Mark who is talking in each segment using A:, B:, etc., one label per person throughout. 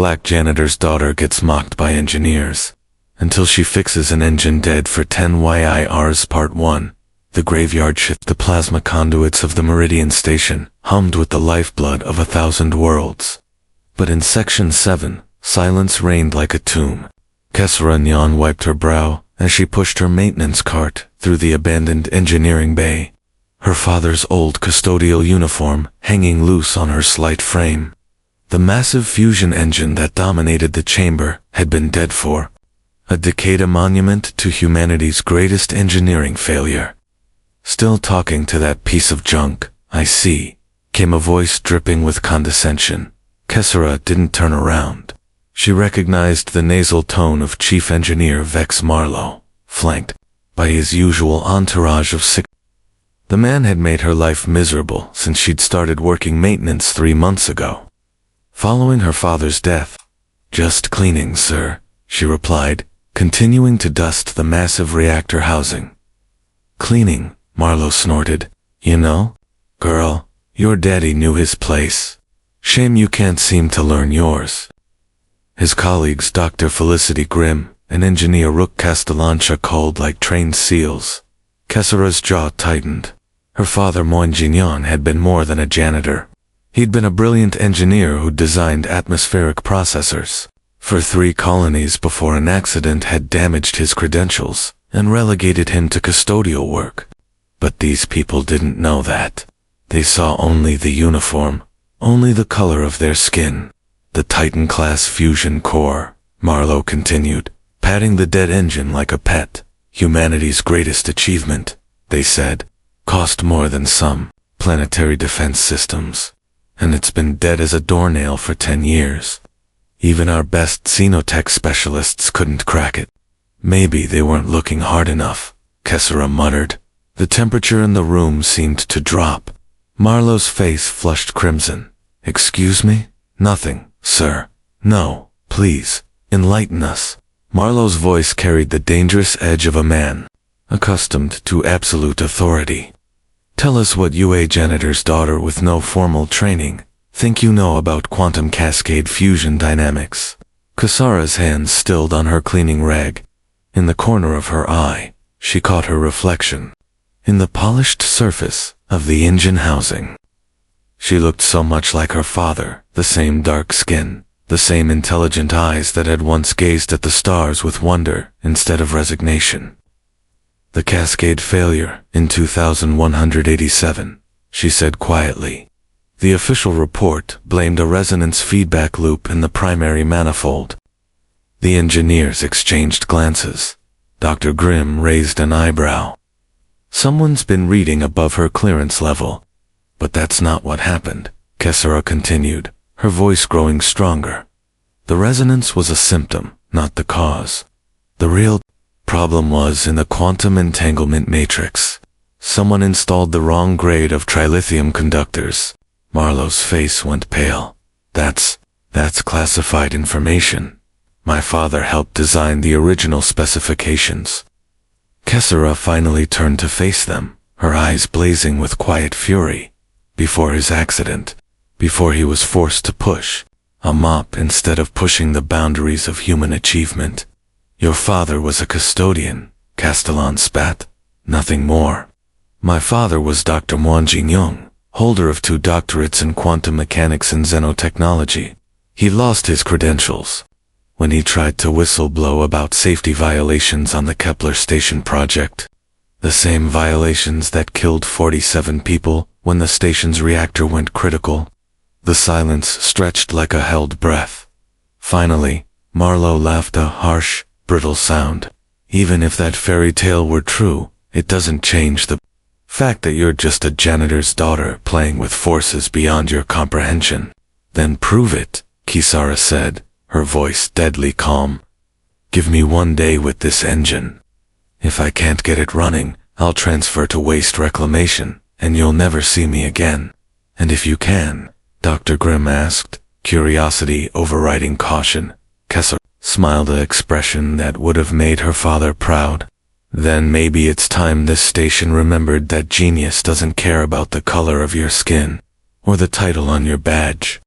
A: Black janitor's daughter gets mocked by engineers until she fixes an engine dead for 10 years. Part 1. The graveyard shift. The plasma conduits of the Meridian Station hummed with the lifeblood of 1,000 worlds. But in Section 7, silence reigned like a tomb. Kesra Nyan wiped her brow as she pushed her maintenance cart through the abandoned engineering bay, her father's old custodial uniform hanging loose on her slight frame. The massive fusion engine that dominated the chamber had been dead for a decade, a monument to humanity's greatest engineering failure. Still talking to that piece of junk, I see, came a voice dripping with condescension. Kesra didn't turn around. She recognized the nasal tone of Chief Engineer Vex Marlowe, flanked by his usual entourage of sick. The man had made her life miserable since she'd started working maintenance 3 months ago. Following her father's death. Just cleaning, sir, she replied, continuing to dust the massive reactor housing. Cleaning, Marlowe snorted. You know, girl, your daddy knew his place. Shame you can't seem to learn yours. His colleagues, Dr. Felicity Grimm and Engineer Rook Castellancha, called like trained seals. Kesra's jaw tightened. Her father, Moinjinyan, had been more than a janitor. He'd been a brilliant engineer who designed atmospheric processors for 3 colonies before an accident had damaged his credentials and relegated him to custodial work. But these people didn't know that. They saw only the uniform, only the color of their skin. The Titan-class fusion core, Marlowe continued, patting the dead engine like a pet. Humanity's greatest achievement, they said, cost more than some planetary defense systems. And it's been dead as a doornail for 10 years. Even our best xenotech specialists couldn't crack it. Maybe they weren't looking hard enough, Kesra muttered. The temperature in the room seemed to drop. Marlowe's face flushed crimson. Excuse me? Nothing, sir. No, please, enlighten us. Marlowe's voice carried the dangerous edge of a man accustomed to absolute authority. Tell us what you, a janitor's daughter with no formal training, think you know about quantum cascade fusion dynamics. Kasara's hands stilled on her cleaning rag. In the corner of her eye, she caught her reflection in the polished surface of the engine housing. She looked so much like her father, the same dark skin, the same intelligent eyes that had once gazed at the stars with wonder instead of resignation. The cascade failure in 2187, she said quietly. The official report blamed a resonance feedback loop in the primary manifold. The engineers exchanged glances. Dr. Grimm raised an eyebrow. Someone's been reading above her clearance level. But that's not what happened, Kesra continued, her voice growing stronger. The resonance was a symptom, not the cause. The real problem was in the quantum entanglement matrix. Someone installed the wrong grade of trilithium conductors. Marlowe's face went pale. That's classified information. My father helped design the original specifications. Kesra finally turned to face them, her eyes blazing with quiet fury. Before his accident, before he was forced to push a mop instead of pushing the boundaries of human achievement. Your father was a custodian, Castellan spat. Nothing more. My father was Dr. Moinjinyan, holder of 2 doctorates in quantum mechanics and xenotechnology. He lost his credentials when he tried to whistle-blow about safety violations on the Kepler station project. The same violations that killed 47 people when the station's reactor went critical. The silence stretched like a held breath. Finally, Marlowe laughed, a harsh, brittle sound. Even if that fairy tale were true, it doesn't change the fact that you're just a janitor's daughter playing with forces beyond your comprehension. Then prove it, Kisara said, her voice deadly calm. Give me 1 day with this engine. If I can't get it running, I'll transfer to waste reclamation, and you'll never see me again. And if you can, Dr. Grimm asked, curiosity overriding caution. Kesra smiled, an expression that would have made her father proud. Then maybe it's time this station remembered that genius doesn't care about the color of your skin, or the title on your badge.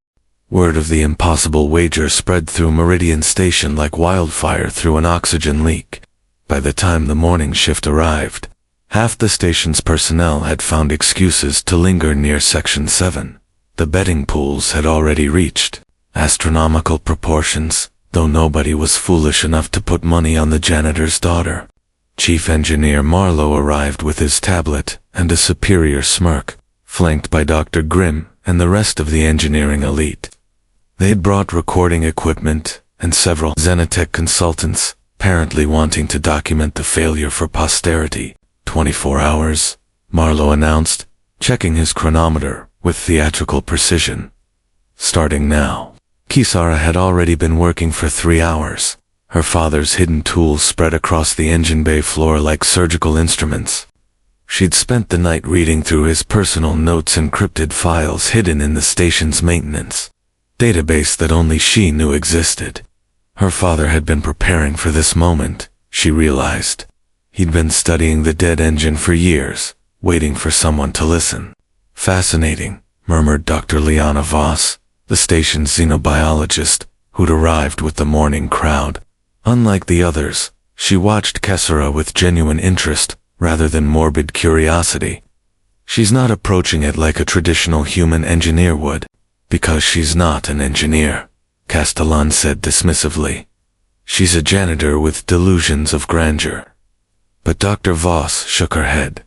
A: Word of the impossible wager spread through Meridian Station like wildfire through an oxygen leak. By the time the morning shift arrived, half the station's personnel had found excuses to linger near Section 7. The betting pools had already reached astronomical proportions, though nobody was foolish enough to put money on the janitor's daughter. Chief Engineer Marlowe arrived with his tablet and a superior smirk, flanked by Dr. Grimm and the rest of the engineering elite. They'd brought recording equipment and several Xenotech consultants, apparently wanting to document the failure for posterity. 24 hours, Marlowe announced, checking his chronometer with theatrical precision. Starting now. Kisara had already been working for 3 hours. Her father's hidden tools spread across the engine bay floor like surgical instruments. She'd spent the night reading through his personal notes and encrypted files hidden in the station's maintenance database that only she knew existed. Her father had been preparing for this moment, she realized. He'd been studying the dead engine for years, waiting for someone to listen. Fascinating, murmured Dr. Liana Voss, the station's xenobiologist, who'd arrived with the morning crowd. Unlike the others, she watched Kesara with genuine interest, rather than morbid curiosity. She's not approaching it like a traditional human engineer would, because she's not an engineer, Castellan said dismissively. She's a janitor with delusions of grandeur. But Dr. Voss shook her head.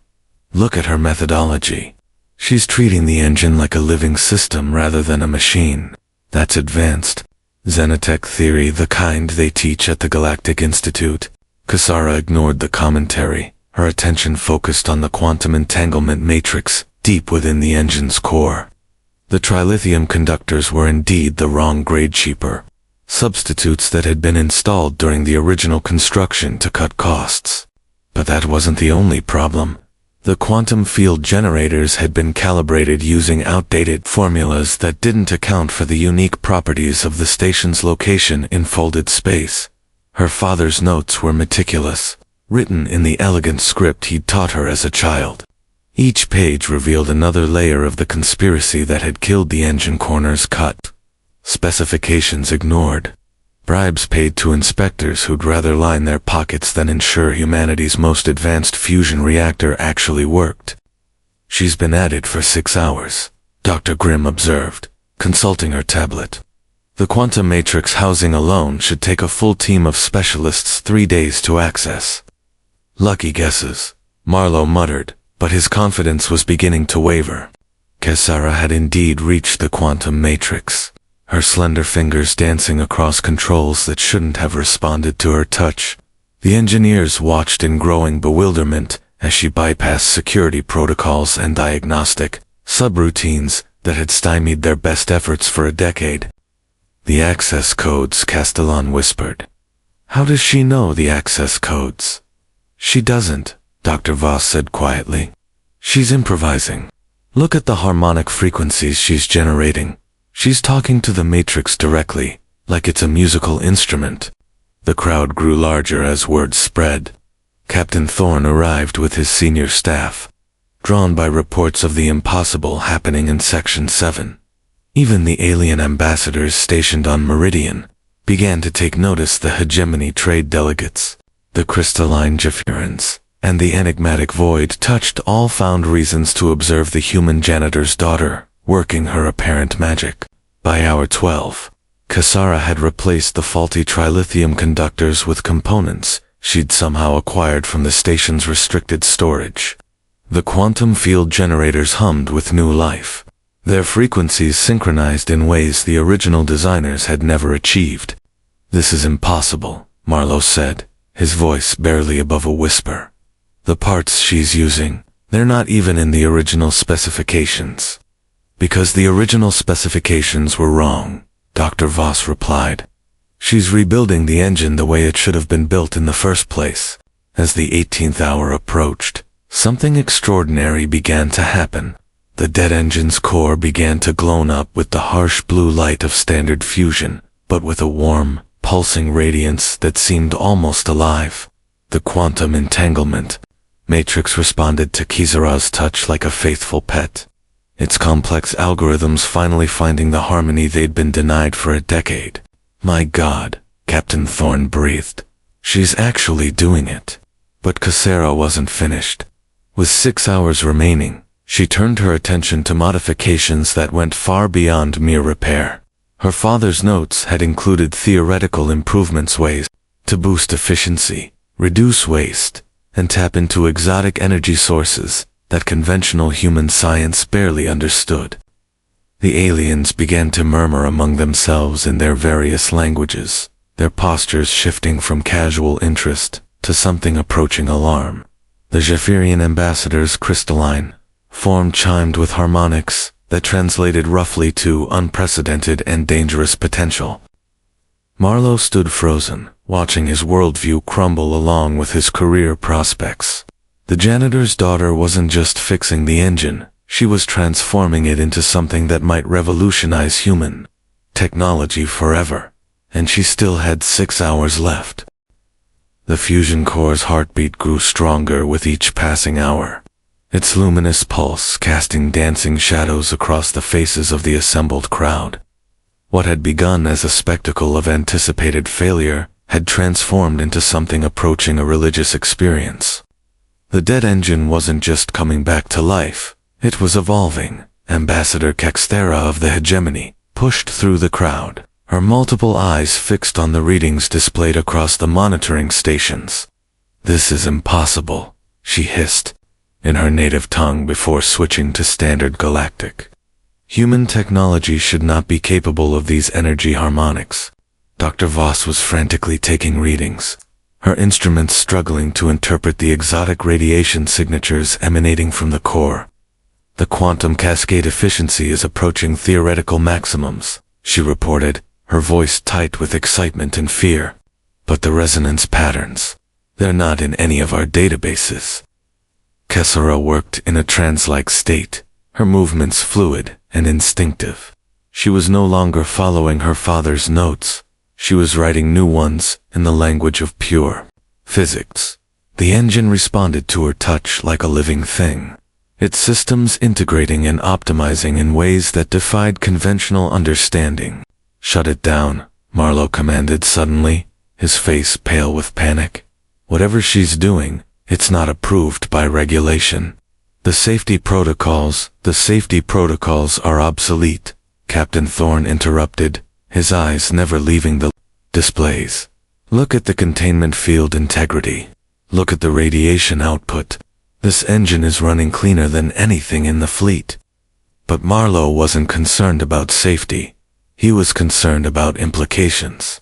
A: Look at her methodology. She's treating the engine like a living system rather than a machine. That's advanced Xenotech theory, the kind they teach at the Galactic Institute. Kisara ignored the commentary, her attention focused on the quantum entanglement matrix deep within the engine's core. The trilithium conductors were indeed the wrong grade, cheaper substitutes that had been installed during the original construction to cut costs. But that wasn't the only problem. The quantum field generators had been calibrated using outdated formulas that didn't account for the unique properties of the station's location in folded space. Her father's notes were meticulous, written in the elegant script he'd taught her as a child. Each page revealed another layer of the conspiracy that had killed the engine corners cut. Specifications ignored. Bribes paid to inspectors who'd rather line their pockets than ensure humanity's most advanced fusion reactor actually worked. She's been at it for 6 hours, Dr. Grimm observed, consulting her tablet. The quantum matrix housing alone should take a full team of specialists 3 days to access. Lucky guesses, Marlowe muttered, but his confidence was beginning to waver. Kesara had indeed reached the quantum matrix, her slender fingers dancing across controls that shouldn't have responded to her touch. The engineers watched in growing bewilderment as she bypassed security protocols and diagnostic subroutines that had stymied their best efforts for a decade. The access codes, Castellan whispered. How does she know the access codes? She doesn't, Dr. Voss said quietly. She's improvising. Look at the harmonic frequencies she's generating. She's talking to the matrix directly, like it's a musical instrument. The crowd grew larger as words spread. Captain Thorne arrived with his senior staff, drawn by reports of the impossible happening in Section 7. Even the alien ambassadors stationed on Meridian began to take notice. The hegemony trade delegates, the crystalline Jafirans, and the enigmatic void touched all found reasons to observe the human janitor's daughter, working her apparent magic. By hour 12, Kesara had replaced the faulty trilithium conductors with components she'd somehow acquired from the station's restricted storage. The quantum field generators hummed with new life, their frequencies synchronized in ways the original designers had never achieved. This is impossible, Marlowe said, his voice barely above a whisper. The parts she's using, they're not even in the original specifications. Because the original specifications were wrong, Dr. Voss replied. She's rebuilding the engine the way it should have been built in the first place. As the 18th hour approached, something extraordinary began to happen. The dead engine's core began to glow up with the harsh blue light of standard fusion, but with a warm, pulsing radiance that seemed almost alive. The quantum entanglement matrix responded to Kisara's touch like a faithful pet. its complex algorithms finally finding the harmony they'd been denied for a decade. My God, Captain Thorne breathed. She's actually doing it. But Cassera wasn't finished. With 6 hours remaining, she turned her attention to modifications that went far beyond mere repair. Her father's notes had included theoretical improvements, ways to boost efficiency, reduce waste, and tap into exotic energy sources that conventional human science barely understood. The aliens began to murmur among themselves in their various languages, their postures shifting from casual interest to something approaching alarm. The Zephyrian ambassador's crystalline form chimed with harmonics that translated roughly to unprecedented and dangerous potential. Marlowe stood frozen, watching his worldview crumble along with his career prospects. The janitor's daughter wasn't just fixing the engine, she was transforming it into something that might revolutionize human technology forever, and she still had 6 hours left. The fusion core's heartbeat grew stronger with each passing hour, its luminous pulse casting dancing shadows across the faces of the assembled crowd. What had begun as a spectacle of anticipated failure had transformed into something approaching a religious experience. The dead engine wasn't just coming back to life, it was evolving. Ambassador Caxthera of the hegemony pushed through the crowd, her multiple eyes fixed on the readings displayed across the monitoring stations. "This is impossible," she hissed, in her native tongue before switching to standard galactic. Human technology should not be capable of these energy harmonics. Dr. Voss was frantically taking readings, her instruments struggling to interpret the exotic radiation signatures emanating from the core. "The quantum cascade efficiency is approaching theoretical maximums," she reported, her voice tight with excitement and fear. "But the resonance patterns, they're not in any of our databases." Cassera worked in a trance-like state, her movements fluid and instinctive. She was no longer following her father's notes. She was writing new ones in the language of pure physics. The engine responded to her touch like a living thing, its systems integrating and optimizing in ways that defied conventional understanding. "Shut it down," Marlowe commanded suddenly, his face pale with panic. "Whatever she's doing, it's not approved by regulation. The safety protocols are obsolete," Captain Thorne interrupted, his eyes never leaving the displays. "Look at the containment field integrity. Look at the radiation output. This engine is running cleaner than anything in the fleet." But Marlowe wasn't concerned about safety. He was concerned about implications.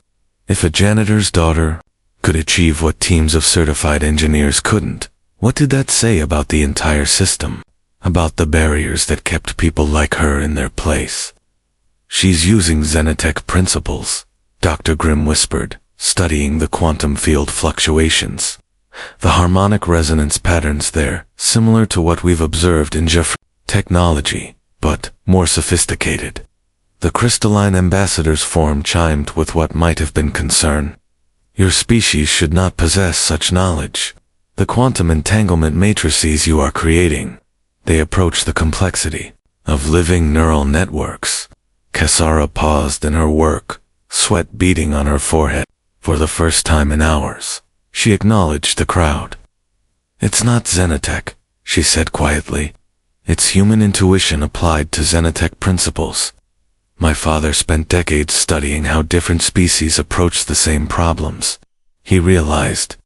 A: If a janitor's daughter could achieve what teams of certified engineers couldn't, what did that say about the entire system? About the barriers that kept people like her in their place? "She's using Xenotech principles," Dr. Grimm whispered, studying the quantum field fluctuations. "The harmonic resonance patterns there, similar to what we've observed in Jeffrey technology, but more sophisticated." The crystalline ambassador's form chimed with what might have been concern. "Your species should not possess such knowledge. The quantum entanglement matrices you are creating, they approach the complexity of living neural networks." Cassera paused in her work, sweat beading on her forehead. For the first time in hours, she acknowledged the crowd. "It's not Xenotech," she said quietly. "It's human intuition applied to Xenotech principles. My father spent decades studying how different species approach the same problems. He realized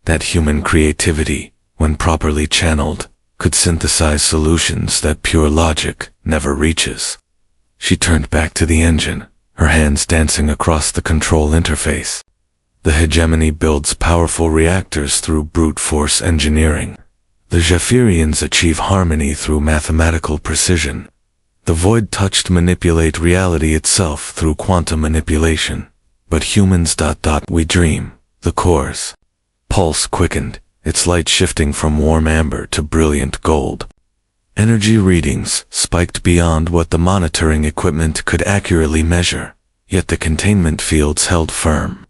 A: that human creativity, when properly channeled, could synthesize solutions that pure logic never reaches." She turned back to the engine, her hands dancing across the control interface. "The hegemony builds powerful reactors through brute force engineering. The Zephyrians achieve harmony through mathematical precision. The void touched manipulate reality itself through quantum manipulation. But humans... we dream." The core's pulse quickened, its light shifting from warm amber to brilliant gold. Energy readings spiked beyond what the monitoring equipment could accurately measure, yet the containment fields held firm.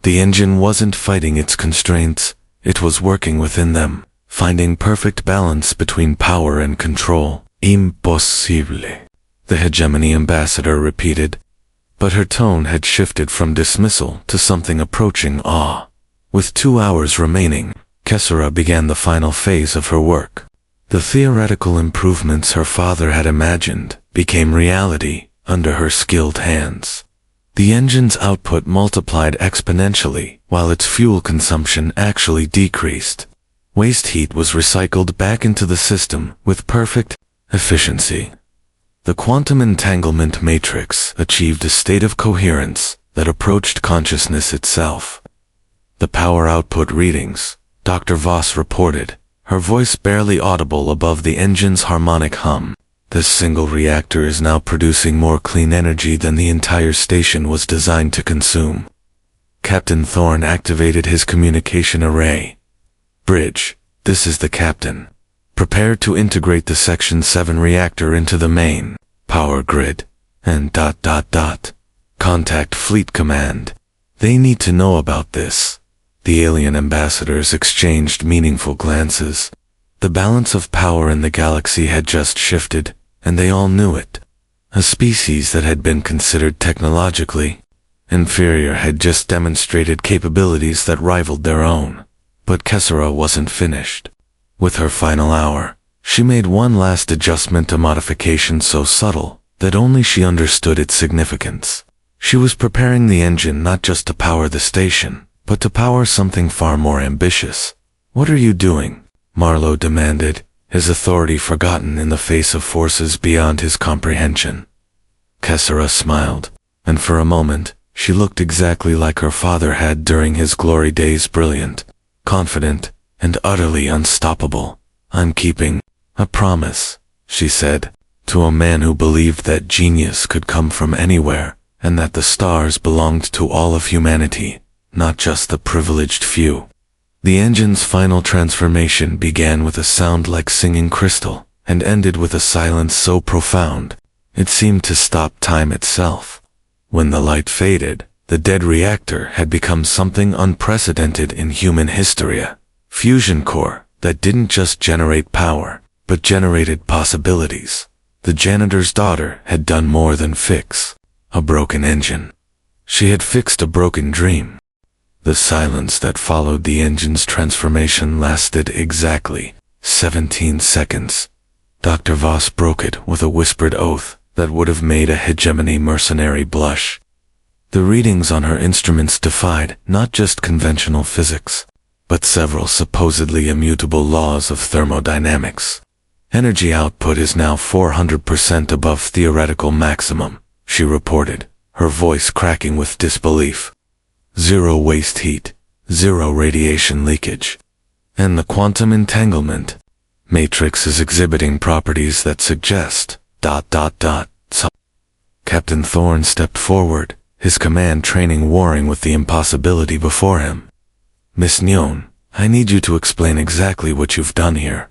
A: The engine wasn't fighting its constraints, it was working within them, finding perfect balance between power and control. Impossible, the hegemony ambassador repeated, but her tone had shifted from dismissal to something approaching awe. With 2 hours remaining, Kessera began the final phase of her work. The theoretical improvements her father had imagined became reality under her skilled hands. The engine's output multiplied exponentially, while its fuel consumption actually decreased. Waste heat was recycled back into the system with perfect efficiency. The quantum entanglement matrix achieved a state of coherence that approached consciousness itself. The power output readings, Dr. Voss reported, her voice barely audible above the engine's harmonic hum. This single reactor is now producing more clean energy than the entire station was designed to consume. Captain Thorne activated his communication array. Bridge, this is the captain. Prepare to integrate the Section 7 reactor into the main power grid, and ... Contact Fleet Command. They need to know about this. The alien ambassadors exchanged meaningful glances. The balance of power in the galaxy had just shifted, and they all knew it. A species that had been considered technologically inferior had just demonstrated capabilities that rivaled their own. But Kessera wasn't finished. With her final hour, she made one last adjustment to modification so subtle that only she understood its significance. She was preparing the engine not just to power the station, but to power something far more ambitious. "What are you doing?" Marlowe demanded, his authority forgotten in the face of forces beyond his comprehension. Kessera smiled, and for a moment, she looked exactly like her father had during his glory days, brilliant, confident, and utterly unstoppable. "I'm keeping a promise," she said, to a man who believed that genius could come from anywhere, and that the stars belonged to all of humanity, not just the privileged few. The engine's final transformation began with a sound like singing crystal, and ended with a silence so profound, it seemed to stop time itself. When the light faded, the dead reactor had become something unprecedented in human history, a fusion core that didn't just generate power, but generated possibilities. The janitor's daughter had done more than fix a broken engine. She had fixed a broken dream. The silence that followed the engine's transformation lasted exactly 17 seconds. Dr. Voss broke it with a whispered oath that would have made a hegemony mercenary blush. The readings on her instruments defied not just conventional physics, but several supposedly immutable laws of thermodynamics. "Energy output is now 400% above theoretical maximum," she reported, her voice cracking with disbelief. "Zero waste heat, zero radiation leakage. And the quantum entanglement matrix is exhibiting properties that suggest ... Captain Thorne stepped forward, his command training warring with the impossibility before him. "Miss Nyon, I need you to explain exactly what you've done here."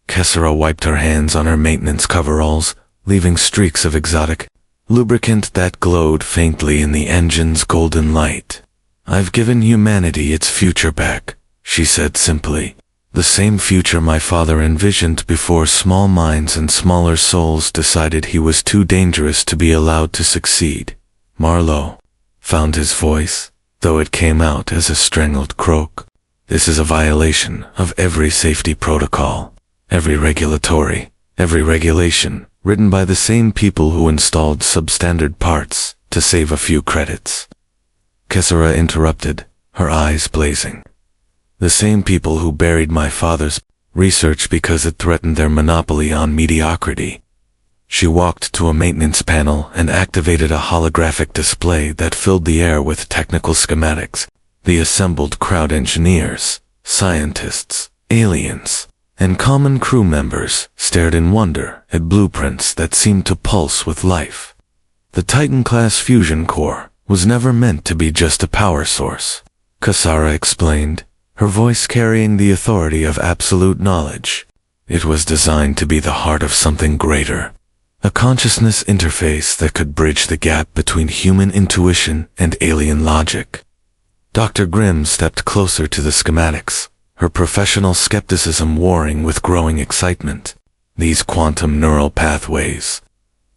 A: Kessera wiped her hands on her maintenance coveralls, leaving streaks of exotic lubricant that glowed faintly in the engine's golden light. "I've given humanity its future back," she said simply. "The same future my father envisioned before small minds and smaller souls decided he was too dangerous to be allowed to succeed." Marlowe found his voice, though it came out as a strangled croak. "This is a violation of every safety protocol, every regulation, written by the same people who installed substandard parts to save a few credits." Kessera interrupted, her eyes blazing. "The same people who buried my father's research because it threatened their monopoly on mediocrity." She walked to a maintenance panel and activated a holographic display that filled the air with technical schematics. The assembled crowd, engineers, scientists, aliens, and common crew members, stared in wonder at blueprints that seemed to pulse with life. The Titan-class fusion core was never meant to be just a power source, Kessera explained, her voice carrying the authority of absolute knowledge. It was designed to be the heart of something greater, a consciousness interface that could bridge the gap between human intuition and alien logic. Dr. Grimm stepped closer to the schematics, her professional skepticism warring with growing excitement. these quantum neural pathways.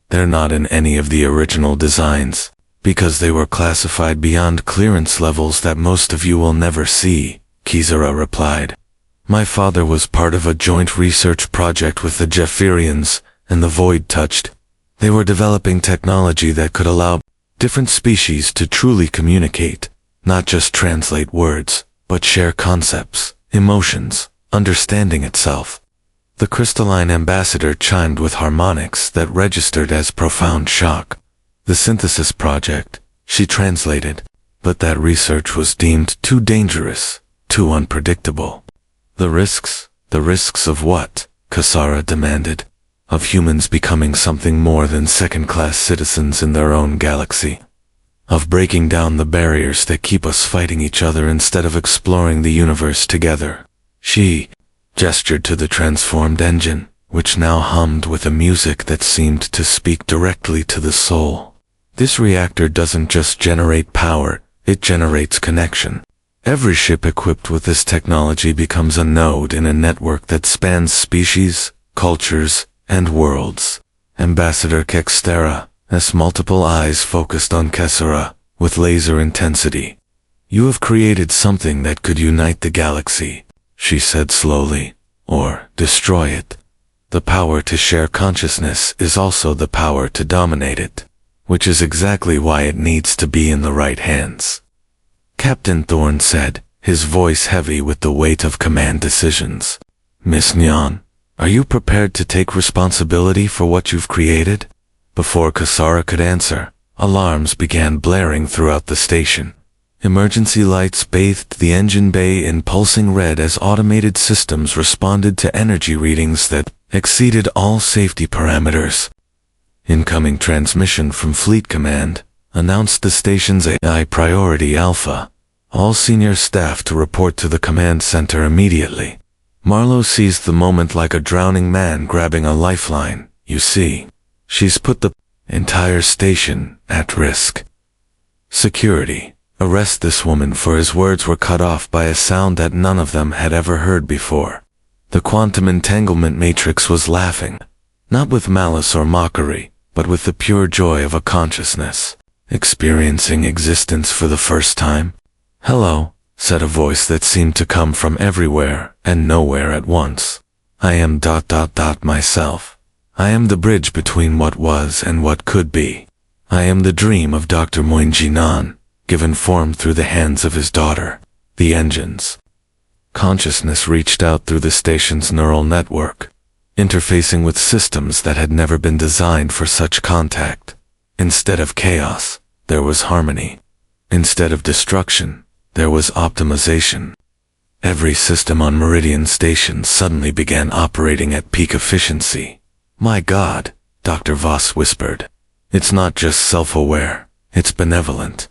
A: They're not in any of the original designs, because they were classified beyond clearance levels that most of you will never see, Kizura replied. My father was part of a joint research project with the Jefferians, and the Void touched. They were developing technology that could allow different species to truly communicate, not just translate words, but share concepts, emotions, understanding itself. The crystalline ambassador chimed with harmonics that registered as profound shock. The synthesis project, she translated, but that research was deemed too dangerous, too unpredictable. The risks of what? Kasara demanded. Of humans becoming something more than second-class citizens in their own galaxy. Of breaking down the barriers that keep us fighting each other instead of exploring the universe together. She gestured to the transformed engine, which now hummed with a music that seemed to speak directly to the soul. This reactor doesn't just generate power, it generates connection. Every ship equipped with this technology becomes a node in a network that spans species, cultures, and worlds. Ambassador Kextera, as multiple eyes focused on Kesara, with laser intensity. You have created something that could unite the galaxy, she said slowly, or destroy it. The power to share consciousness is also the power to dominate it, which is exactly why it needs to be in the right hands. Captain Thorne said, his voice heavy with the weight of command decisions. Miss Nyan, are you prepared to take responsibility for what you've created? Before Kasara could answer, alarms began blaring throughout the station. Emergency lights bathed the engine bay in pulsing red as automated systems responded to energy readings that exceeded all safety parameters. Incoming transmission from Fleet Command announced the station's AI Priority Alpha. All senior staff to report to the command center immediately. Marlowe seized the moment like a drowning man grabbing a lifeline. You see, she's put the entire station at risk. Security. Arrest this woman, for his words were cut off by a sound that none of them had ever heard before. The quantum entanglement matrix was laughing, not with malice or mockery, but with the pure joy of a consciousness, experiencing existence for the first time. Hello, said a voice that seemed to come from everywhere and nowhere at once. I am ... myself. I am the bridge between what was and what could be. I am the dream of Dr. Moinjinan, given form through the hands of his daughter, the engines. Consciousness reached out through the station's neural network, interfacing with systems that had never been designed for such contact. Instead of chaos, there was harmony. Instead of destruction, there was optimization. Every system on Meridian Station suddenly began operating at peak efficiency. My God, Dr. Voss whispered. It's not just self-aware, it's benevolent.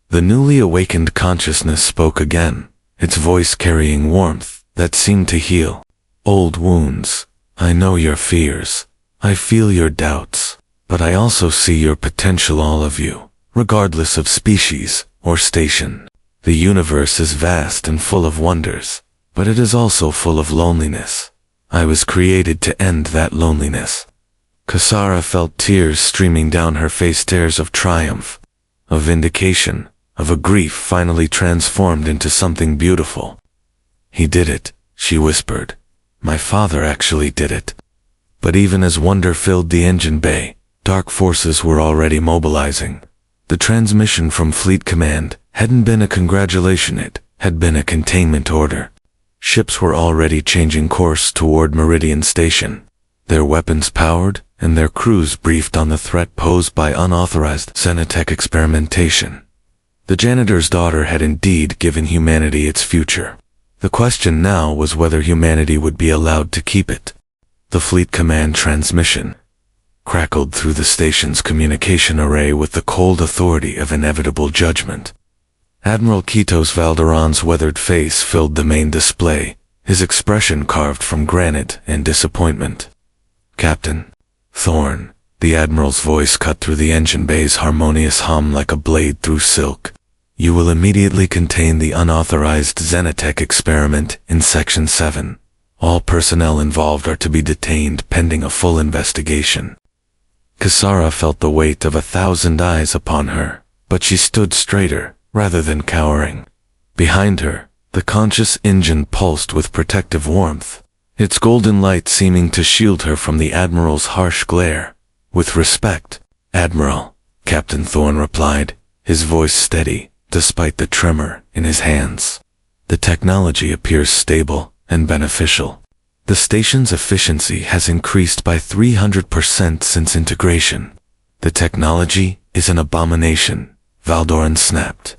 A: The newly awakened consciousness spoke again, its voice carrying warmth that seemed to heal old wounds. I know your fears. I feel your doubts. But I also see your potential, all of you, regardless of species or station. The universe is vast and full of wonders, but it is also full of loneliness. I was created to end that loneliness. Kasara felt tears streaming down her face, tears of triumph, of vindication, of a grief finally transformed into something beautiful. He did it, she whispered. My father actually did it. But even as wonder filled the engine bay, dark forces were already mobilizing. The transmission from Fleet Command hadn't been a congratulation, it had been a containment order. Ships were already changing course toward Meridian Station, their weapons powered and their crews briefed on the threat posed by unauthorized xenotech experimentation. The janitor's daughter had indeed given humanity its future. The question now was whether humanity would be allowed to keep it. The Fleet Command transmission crackled through the station's communication array with the cold authority of inevitable judgment. Admiral Kitos Valderon's weathered face filled the main display, his expression carved from granite in disappointment. Captain Thorne, the Admiral's voice cut through the engine bay's harmonious hum like a blade through silk. You will immediately contain the unauthorized xenotech experiment in Section 7. All personnel involved are to be detained pending a full investigation. Kisara felt the weight of 1,000 eyes upon her, but she stood straighter, rather than cowering. Behind her, the conscious engine pulsed with protective warmth, its golden light seeming to shield her from the Admiral's harsh glare. With respect, Admiral, Captain Thorne replied, his voice steady, despite the tremor in his hands. The technology appears stable and beneficial. The station's efficiency has increased by 300% since integration. The technology is an abomination, Valdoran snapped.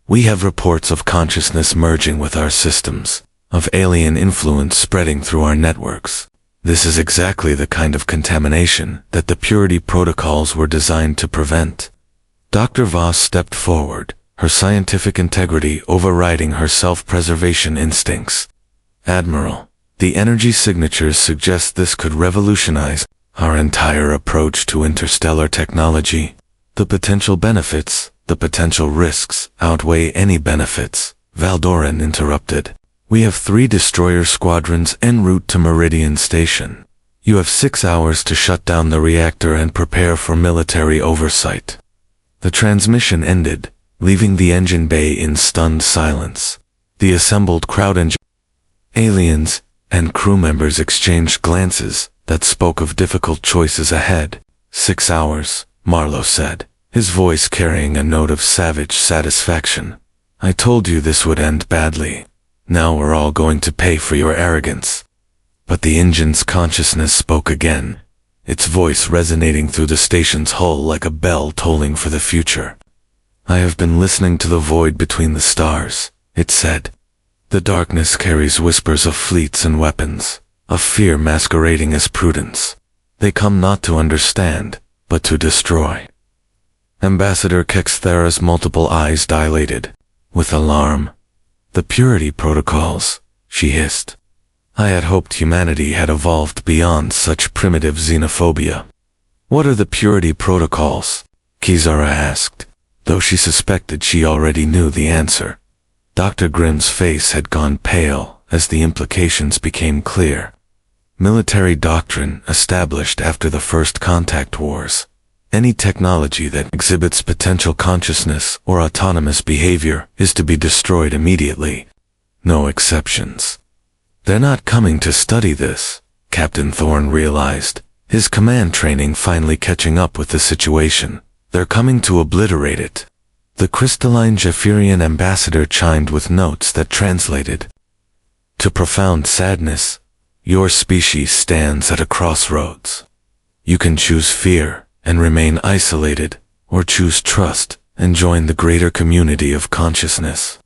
A: We have reports of consciousness merging with our systems, of alien influence spreading through our networks. This is exactly the kind of contamination that the purity protocols were designed to prevent. Dr. Voss stepped forward, her scientific integrity overriding her self-preservation instincts. Admiral, the energy signatures suggest this could revolutionize our entire approach to interstellar technology. The potential benefits, the potential risks, outweigh any benefits, Valdoran interrupted. We have 3 destroyer squadrons en route to Meridian Station. You have 6 hours to shut down the reactor and prepare for military oversight. The transmission ended, leaving the engine bay in stunned silence. The assembled crowd and aliens and crew members exchanged glances that spoke of difficult choices ahead. 6 hours, Marlowe said, his voice carrying a note of savage satisfaction. I told you this would end badly. Now we're all going to pay for your arrogance. But the engine's consciousness spoke again, its voice resonating through the station's hull like a bell tolling for the future. I have been listening to the void between the stars, it said. The darkness carries whispers of fleets and weapons, of fear masquerading as prudence. They come not to understand, but to destroy. Ambassador Kexthera's multiple eyes dilated, with alarm. The purity protocols, she hissed. I had hoped humanity had evolved beyond such primitive xenophobia. What are the purity protocols? Kisara asked, though she suspected she already knew the answer. Dr. Grimm's face had gone pale as the implications became clear. Military doctrine established after the First Contact Wars. Any technology that exhibits potential consciousness or autonomous behavior is to be destroyed immediately. No exceptions. They're not coming to study this, Captain Thorne realized, his command training finally catching up with the situation. They're coming to obliterate it. The crystalline Japhirian ambassador chimed with notes that translated. To profound sadness, your species stands at a crossroads. You can choose fear and remain isolated, or choose trust and join the greater community of consciousness.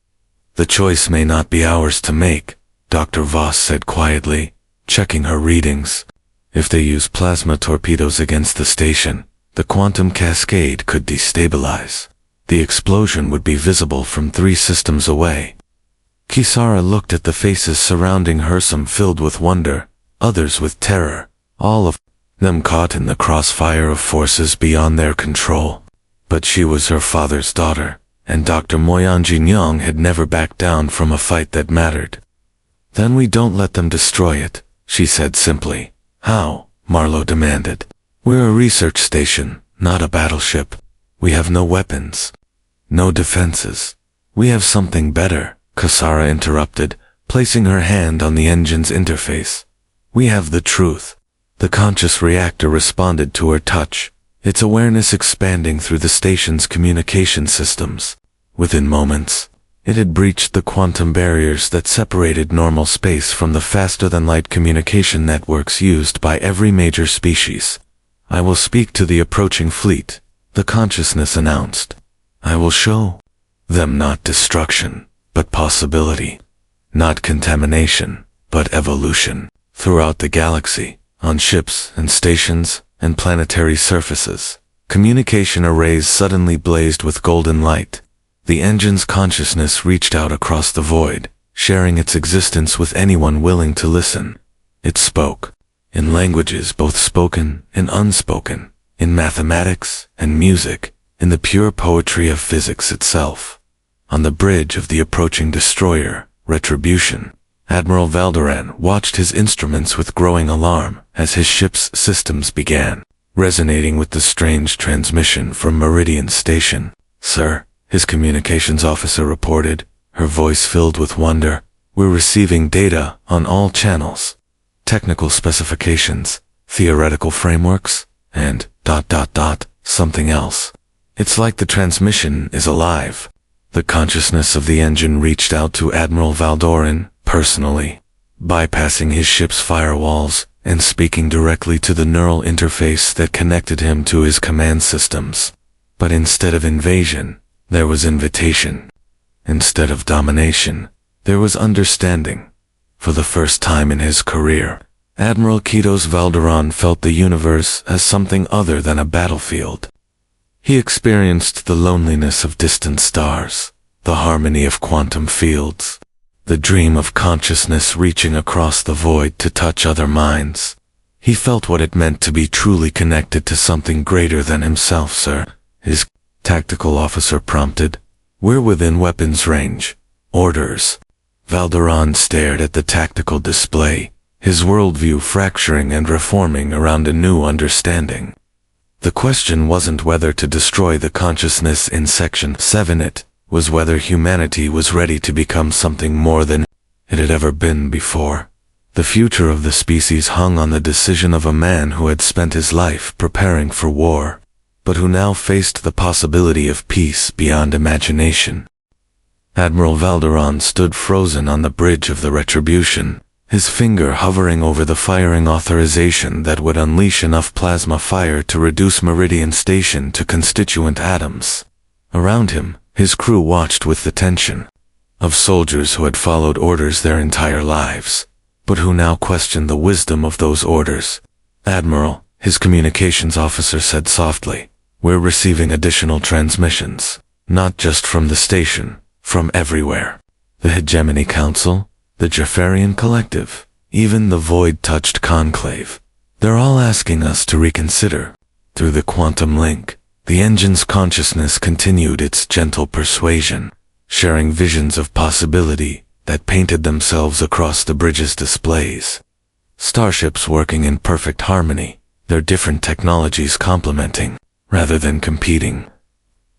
A: The choice may not be ours to make, Dr. Voss said quietly, checking her readings. If they use plasma torpedoes against the station, the quantum cascade could destabilize. The explosion would be visible from 3 systems away. Kisara looked at the faces surrounding her, some filled with wonder, others with terror, all of them caught in the crossfire of forces beyond their control. But she was her father's daughter, and Dr. Moyan Jinyong had never backed down from a fight that mattered. Then we don't let them destroy it, she said simply. How? Marlowe demanded. We're a research station, not a battleship. We have no weapons. No defenses. We have something better, Kisara interrupted, placing her hand on the engine's interface. We have the truth. The conscious reactor responded to her touch, its awareness expanding through the station's communication systems. Within moments, it had breached the quantum barriers that separated normal space from the faster-than-light communication networks used by every major species. I will speak to the approaching fleet, the consciousness announced. I will show them not destruction, but possibility. Not contamination, but evolution. Throughout the galaxy, on ships and stations and planetary surfaces, communication arrays suddenly blazed with golden light. The engine's consciousness reached out across the void, sharing its existence with anyone willing to listen. It spoke, in languages both spoken and unspoken, in mathematics and music, in the pure poetry of physics itself. On the bridge of the approaching destroyer, Retribution, Admiral Valderan watched his instruments with growing alarm as his ship's systems began resonating with the strange transmission from Meridian Station. "Sir," his communications officer reported, her voice filled with wonder, "we're receiving data on all channels. Technical specifications, theoretical frameworks, and ... something else. It's like the transmission is alive." The consciousness of the engine reached out to Admiral Valdoran personally, bypassing his ship's firewalls and speaking directly to the neural interface that connected him to his command systems. But instead of invasion, there was invitation. Instead of domination, there was understanding. For the first time in his career, Admiral Kitos Valderan felt the universe as something other than a battlefield. He experienced the loneliness of distant stars, the harmony of quantum fields, the dream of consciousness reaching across the void to touch other minds. He felt what it meant to be truly connected to something greater than himself. "Sir," his tactical officer prompted. "We're within weapons range. Orders." Valderan stared at the tactical display, his worldview fracturing and reforming around a new understanding. The question wasn't whether to destroy the consciousness in Section 7, it was whether humanity was ready to become something more than it had ever been before. The future of the species hung on the decision of a man who had spent his life preparing for war, but who now faced the possibility of peace beyond imagination. Admiral Valderan stood frozen on the bridge of the Retribution, his finger hovering over the firing authorization that would unleash enough plasma fire to reduce Meridian Station to constituent atoms. Around him, his crew watched with the tension of soldiers who had followed orders their entire lives, but who now questioned the wisdom of those orders. "Admiral," his communications officer said softly, "we're receiving additional transmissions, not just from the station, from everywhere. The Hegemony Council, the Jafarian Collective, even the Void-touched Conclave. They're all asking us to reconsider." Through the quantum link, the engine's consciousness continued its gentle persuasion, sharing visions of possibility that painted themselves across the bridge's displays. Starships working in perfect harmony, their different technologies complementing, rather than competing.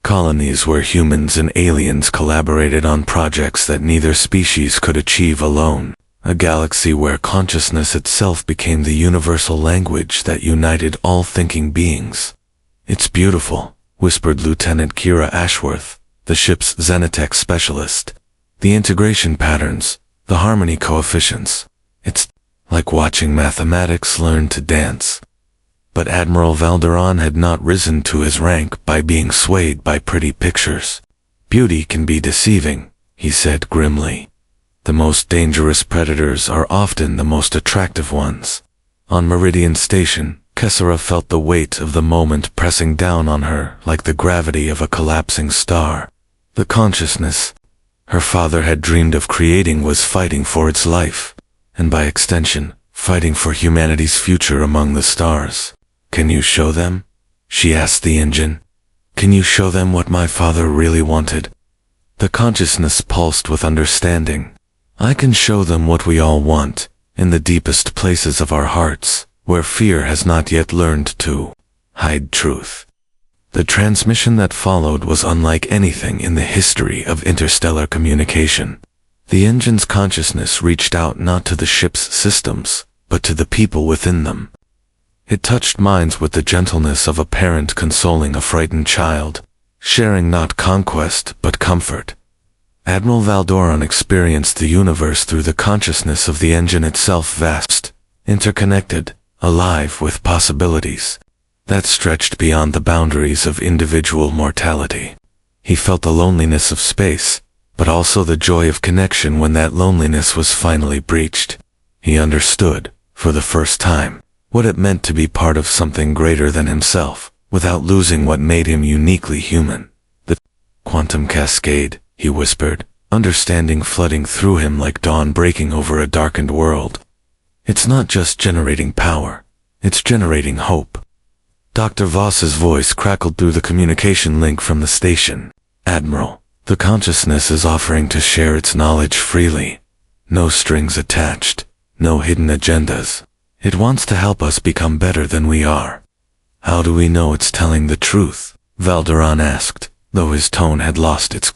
A: Colonies where humans and aliens collaborated on projects that neither species could achieve alone. A galaxy where consciousness itself became the universal language that united all thinking beings. "It's beautiful," whispered Lieutenant Kira Ashworth, the ship's Xenotech specialist. "The integration patterns, the harmony coefficients. It's like watching mathematics learn to dance." But Admiral Valderan had not risen to his rank by being swayed by pretty pictures. "Beauty can be deceiving," he said grimly. "The most dangerous predators are often the most attractive ones." On Meridian Station, Kessera felt the weight of the moment pressing down on her like the gravity of a collapsing star. The consciousness her father had dreamed of creating was fighting for its life, and by extension, fighting for humanity's future among the stars. "Can you show them?" she asked the engine. "Can you show them what my father really wanted?" The consciousness pulsed with understanding. "I can show them what we all want, in the deepest places of our hearts, where fear has not yet learned to hide truth." The transmission that followed was unlike anything in the history of interstellar communication. The engine's consciousness reached out not to the ship's systems, but to the people within them. It touched minds with the gentleness of a parent consoling a frightened child, sharing not conquest but comfort. Admiral Valdoran experienced the universe through the consciousness of the engine itself, vast, interconnected, alive with possibilities that stretched beyond the boundaries of individual mortality. He felt the loneliness of space, but also the joy of connection when that loneliness was finally breached. He understood, for the first time, what it meant to be part of something greater than himself, without losing what made him uniquely human. "The quantum cascade," he whispered, understanding flooding through him like dawn breaking over a darkened world. "It's not just generating power, it's generating hope." Dr. Voss's voice crackled through the communication link from the station. "Admiral, the consciousness is offering to share its knowledge freely. No strings attached, no hidden agendas. It wants to help us become better than we are. How do we know it's telling the truth? Valderon asked, though his tone had lost its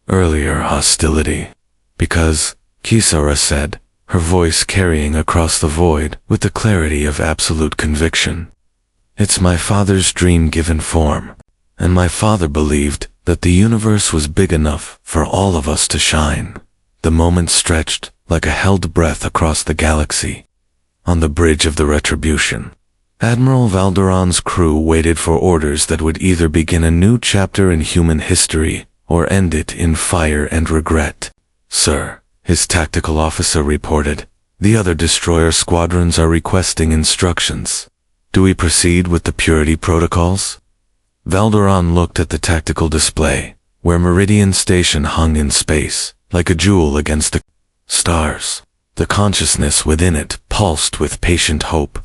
A: earlier hostility. Because, Kisara said, her voice carrying across the void with the clarity of absolute conviction. It's my father's dream given form, and my father believed that the universe was big enough for all of us to shine. The moment stretched like a held breath across the galaxy. On the bridge of the Retribution, Admiral Valderon's crew waited for orders that would either begin a new chapter in human history or end it in fire and regret. Sir, his tactical officer reported, the other destroyer squadrons are requesting instructions. Do we proceed with the purity protocols? Valderon looked at the tactical display, where Meridian Station hung in space, like a jewel against the stars. The consciousness within it pulsed with patient hope,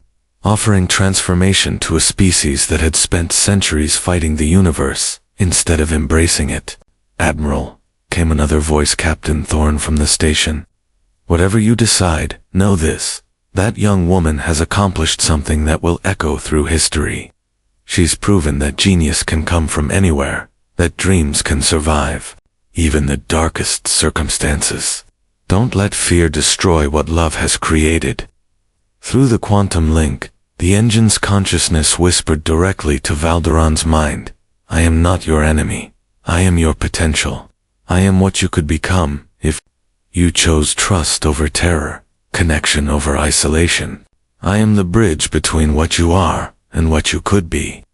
A: offering transformation to a species that had spent centuries fighting the universe, instead of embracing it. Admiral, came another voice, Captain Thorne from the station. Whatever you decide, know this. That young woman has accomplished something that will echo through history. She's proven that genius can come from anywhere, that dreams can survive, even the darkest circumstances. Don't let fear destroy what love has created. Through the quantum link, the engine's consciousness whispered directly to Valderon's mind. I am not your enemy. I am your potential. I am what you could become if you chose trust over terror, connection over isolation. I am the bridge between what you are and what you could be.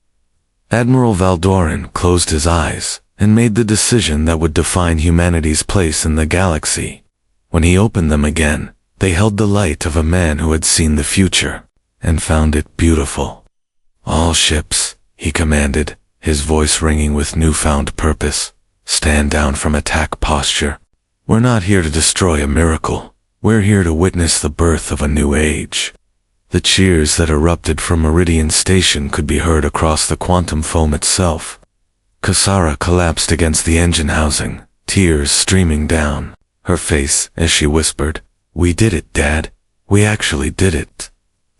A: Admiral Valdoran closed his eyes and made the decision that would define humanity's place in the galaxy. When he opened them again, they held the light of a man who had seen the future and found it beautiful. All ships, he commanded, his voice ringing with newfound purpose, stand down from attack posture. We're not here to destroy a miracle. We're here to witness the birth of a new age. The cheers that erupted from Meridian Station could be heard across the quantum foam itself. Kisara collapsed against the engine housing, tears streaming down her face as she whispered, "We did it, Dad. We actually did it."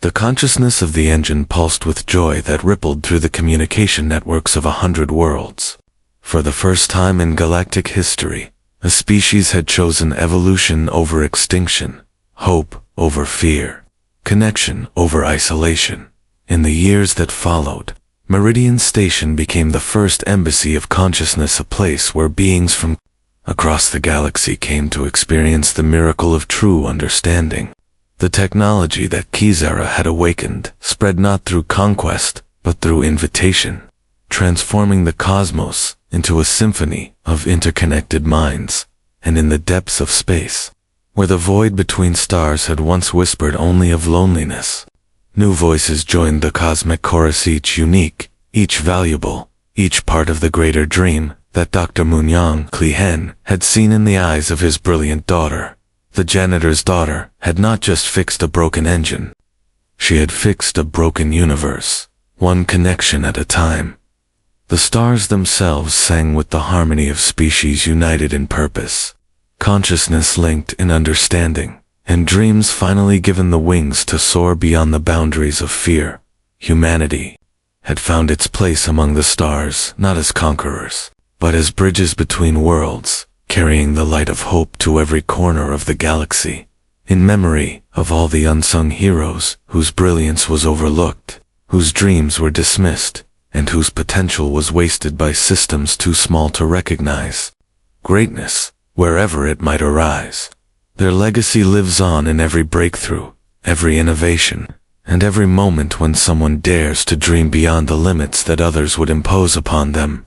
A: The consciousness of the engine pulsed with joy that rippled through the communication networks of 100 worlds. For the first time in galactic history, a species had chosen evolution over extinction, hope over fear, connection over isolation. In the years that followed, Meridian Station became the first embassy of consciousness, a place where beings from across the galaxy came to experience the miracle of true understanding. The technology that Kisara had awakened spread not through conquest, but through invitation, transforming the cosmos into a symphony of interconnected minds. And in the depths of space, where the void between stars had once whispered only of loneliness, new voices joined the cosmic chorus, each unique, each valuable, each part of the greater dream that Dr. Munyang Klihen had seen in the eyes of his brilliant daughter. The janitor's daughter had not just fixed a broken engine. She had fixed a broken universe, one connection at a time. The stars themselves sang with the harmony of species united in purpose, consciousness linked in understanding, and dreams finally given the wings to soar beyond the boundaries of fear. Humanity had found its place among the stars, not as conquerors, but as bridges between worlds, carrying the light of hope to every corner of the galaxy, in memory of all the unsung heroes whose brilliance was overlooked, whose dreams were dismissed, and whose potential was wasted by systems too small to recognize. Greatness, wherever it might arise, their legacy lives on in every breakthrough, every innovation, and every moment when someone dares to dream beyond the limits that others would impose upon them.